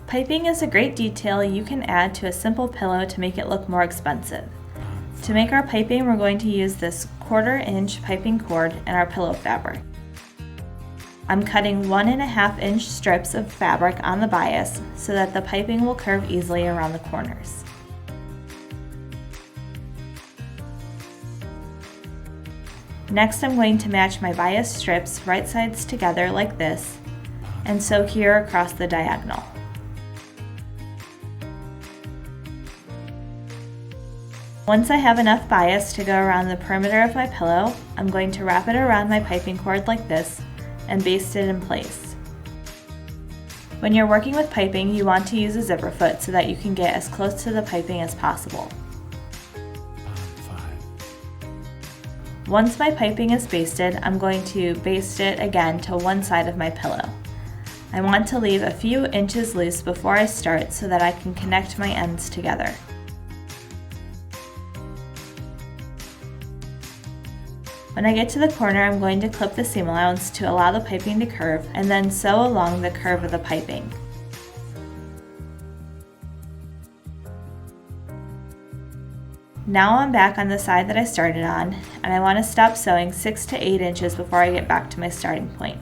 Piping is a great detail you can add to a simple pillow to make it look more expensive. To make our piping, we're going to use this 1/4-inch piping cord and our pillow fabric. I'm cutting 1.5-inch strips of fabric on the bias so that the piping will curve easily around the corners. Next, I'm going to match my bias strips right sides together like this and sew here across the diagonal. Once I have enough bias to go around the perimeter of my pillow, I'm going to wrap it around my piping cord like this and baste it in place. When you're working with piping, you want to use a zipper foot so that you can get as close to the piping as possible. Once my piping is basted, I'm going to baste it again to one side of my pillow. I want to leave a few inches loose before I start so that I can connect my ends together. When I get to the corner, I'm going to clip the seam allowance to allow the piping to curve and then sew along the curve of the piping. Now I'm back on the side that I started on, and I want to stop sewing 6 to 8 inches before I get back to my starting point.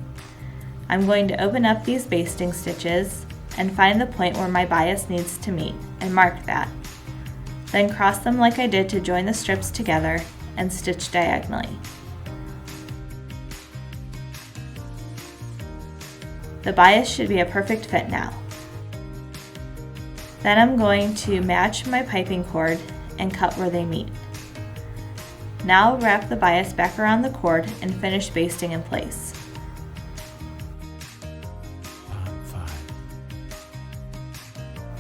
I'm going to open up these basting stitches and find the point where my bias needs to meet and mark that. Then cross them like I did to join the strips together and stitch diagonally. The bias should be a perfect fit now. Then I'm going to match my piping cord and cut where they meet. Now wrap the bias back around the cord and finish basting in place.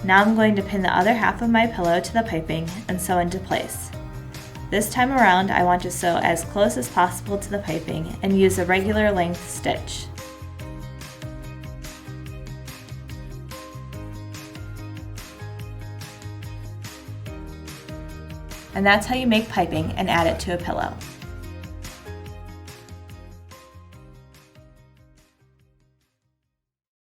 Now I'm going to pin the other half of my pillow to the piping and sew into place. This time around, I want to sew as close as possible to the piping and use a regular length stitch. And that's how you make piping and add it to a pillow.